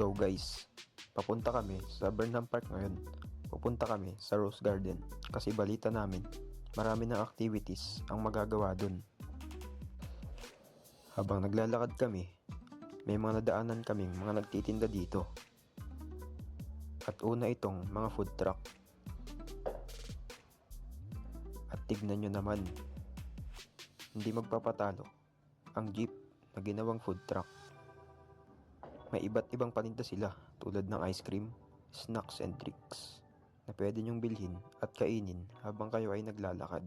So guys, papunta kami sa Burnham Park ngayon. Pupunta kami sa Rose Garden kasi balita namin marami ng activities ang magagawa dun. Habang naglalakad kami, may mga nadaanan kaming mga nagtitinda dito. At una itong mga food truck. At tignan nyo naman, hindi magpapatalo ang jeep na ginawang food truck. May iba't ibang paninda sila tulad ng ice cream, snacks and drinks na pwede nyong bilhin at kainin habang kayo ay naglalakad.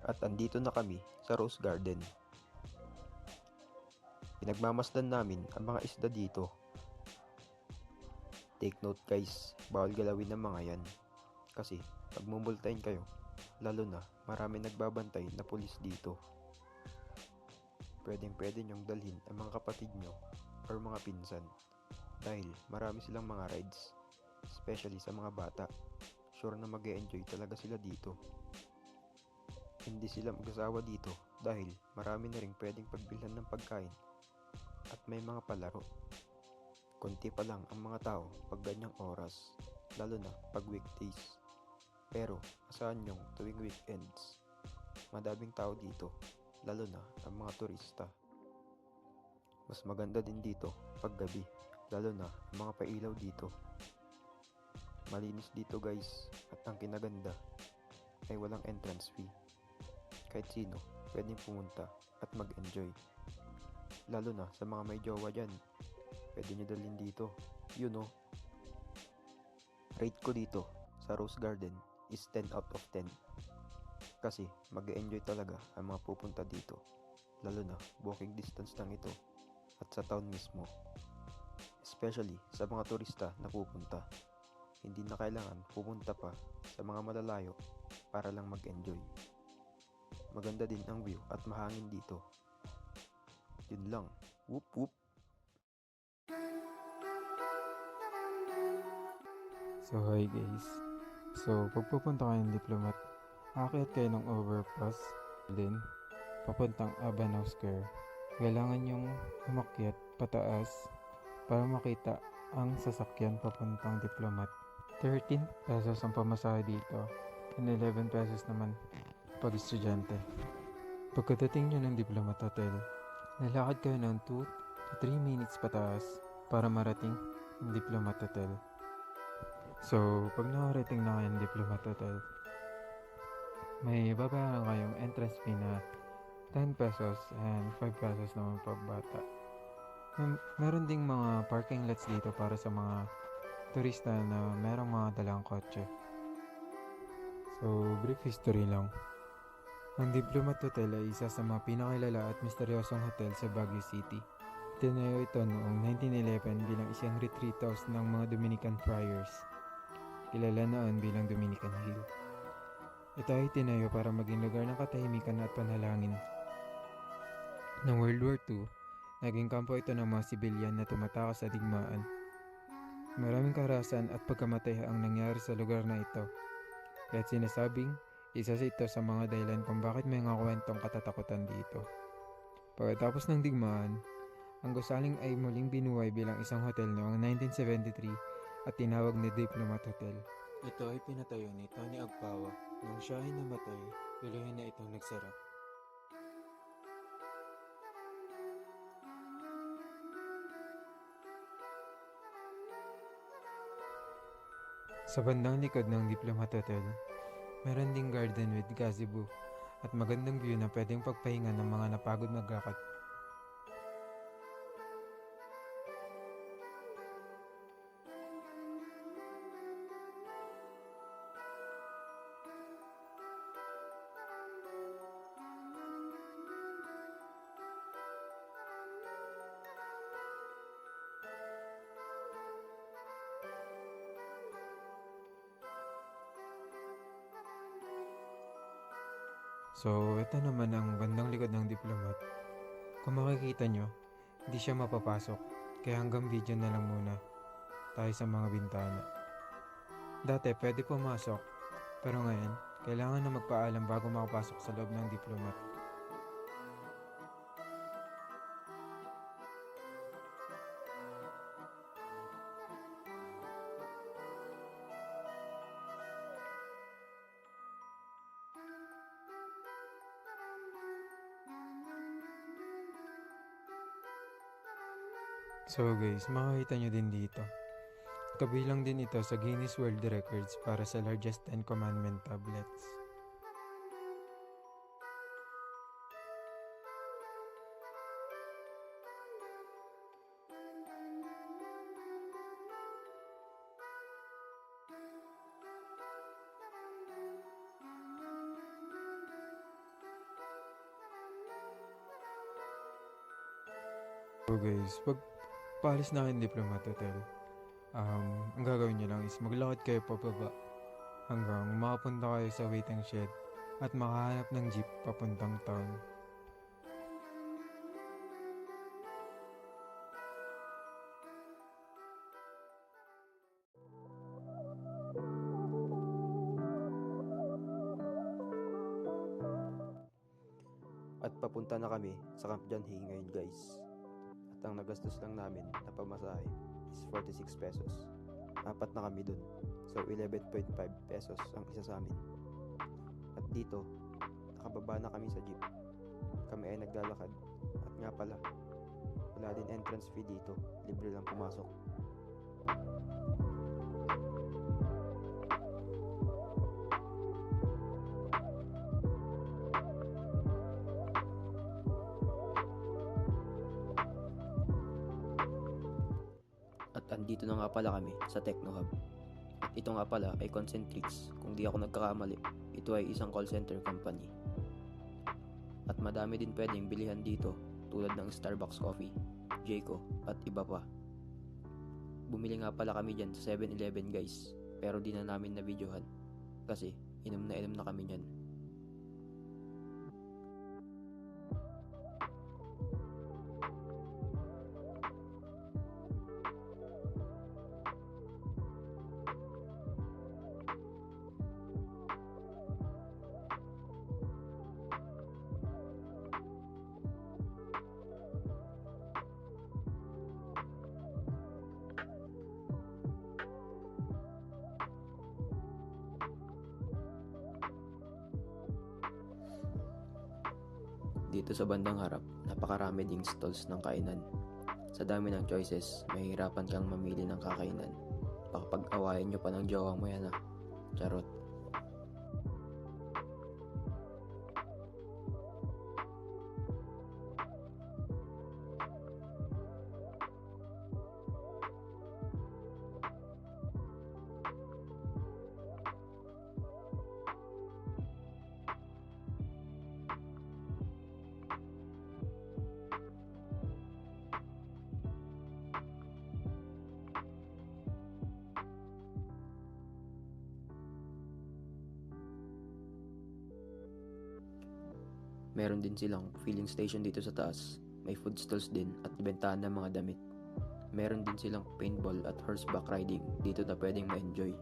At andito na kami sa Rose Garden. Pinagmamasdan namin ang mga isda dito. Take note guys, bawal galawin ng mga yan. Kasi pagmumultahin kayo, lalo na marami nagbabantay na pulis dito. Pwede nyong dalhin ang mga kapatid nyo or mga pinsan. Dahil marami silang mga rides, especially sa mga bata. Sure na mag-e-enjoy talaga sila dito. Hindi sila mag-asawa dito dahil marami na rin pwedeng pagbilhan ng pagkain at may mga palaro. Konti pa lang ang mga tao pag ganyang oras, lalo na pag weekdays. Pero asahan nyong tuwing weekends, madaming tao dito, lalo na ang mga turista. Mas maganda din dito pag gabi, lalo na ang mga pailaw dito. Malinis dito guys, at ang kinaganda ay walang entrance fee. Kahit sino pwedeng pumunta at mag-enjoy. Lalo na sa mga may jowa dyan, pwede nyo dalhin dito. You know, rate ko dito sa Rose Garden is 10 out of 10. Kasi mag-enjoy talaga ang mga pupunta dito. Lalo na walking distance lang ito at sa town mismo. Especially sa mga turista na pupunta. Hindi na kailangan pumunta pa sa mga malalayo para lang mag-enjoy. Maganda din ang view at mahangin dito. Yun lang. Whoop whoop. So hi guys. So pag pupunta kayo ng Diplomat, aakyat kayo ng overpass, then papuntang Abanaw Square. Kailangan yung umakyat pataas para makita ang sasakyan papuntang Diplomat. 13 pesos ang pamasahe dito and 11 pesos naman pag estudyante. Pagkadating nyo ng Diplomat Hotel, lalakad kayo ng 2 to 3 minutes pataas para marating ang Diplomat Hotel. So, pag nakarating na kayo ng Diplomat Hotel, may babayaran kayong entrance fee na 10 pesos and 5 pesos naman pag bata. Meron ding mga parking lots dito para sa mga turista na merong mga dalang kotse. So, brief history lang. Ang Diplomat Hotel ay isa sa mga pinakilala at misteryosong hotel sa Baguio City. Tinayo ito noong 1911 bilang isang retreat house ng mga Dominican friars. Kilala noon bilang Dominican Hill. Ito ay tinayo para maging lugar ng katahimikan at panalangin. Noong World War II, naging kampo ito ng mga sibilyan na tumatakas sa digmaan. Maraming karahasan at pagkamatay ang nangyari sa lugar na ito. Kaya't sinasabing, isa ito sa mga dahilan kung bakit may mga kwentong katatakutan dito. Pagkatapos ng digmaan, ang gusaling ay muling binuhay bilang isang hotel noong 1973 at tinawag na Diplomat Hotel. Ito ay pinatayo ni Tony Agpawa. Nung siya ay namatay, tuluyan na itong nagsara. Sa bandang likod ng Diplomat Hotel, meron ding garden with gazebo at magandang view na pwedeng pagpahinga ng mga napagod maglakad. So, ito naman ang bandang likod ng diplomat. Kung makikita nyo, hindi siya mapapasok. Kaya hanggang video na lang muna tayo sa mga bintana. Dati pwede pumasok, pero ngayon, kailangan na magpaalam bago makapasok sa loob ng diplomat. So guys, makikita nyo din dito. Kabilang din ito sa Guinness World Records para sa largest 10 commandment tablets. So guys, pag paalis na kayo ng Diplomat Hotel, ang gagawin nyo lang is maglakad kayo pababa hanggang makapunta kayo sa waiting shed at makahanap ng jeep papuntang town. At papunta na kami sa Camp John Hay ngayon guys. At ang nagastos lang namin na pamasahe is 46 pesos. Apat na kami dun. So 11.5 pesos ang isa sa amin. At dito, nakababa na kami sa jeep. Kami ay naglalakad. At nga pala, wala din entrance fee dito. Libre lang pumasok. At andito na nga pala kami sa Techno Hub. At ito nga pala ay Concentrix. Kung di ako nagkakamali, ito ay isang call center company. At madami din pwedeng bilihan dito tulad ng Starbucks Coffee, Jayco at iba pa. Bumili nga pala kami dyan sa 7-Eleven guys, pero di na namin na-videohan kasi inom na kami nyan. Dito sa bandang harap, napakarami ding stalls ng kainan. Sa dami ng choices, mahihirapan kang mamili ng kakainan. Baka pag-awayan nyo pa ng jowa mo yan ah. Charot. Meron din silang filling station dito sa taas. May food stalls din at bentahan ng mga damit. Meron din silang paintball at horseback riding dito na pwedeng ma-enjoy.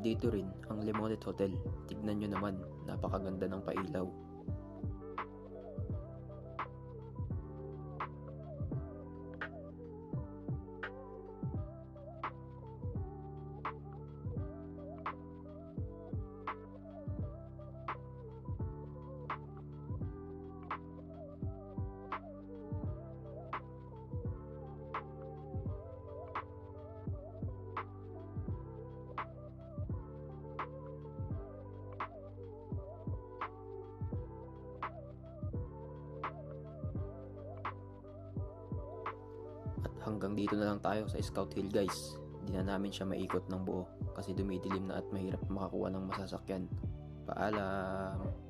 Nandito rin ang Lemonet Hotel. Tignan nyo naman, napakaganda ng pailaw. At hanggang dito na lang tayo sa Scout Hill guys. Di na namin siya maikot ng buo kasi dumidilim na at mahirap makakuha ng masasakyan. Paalam!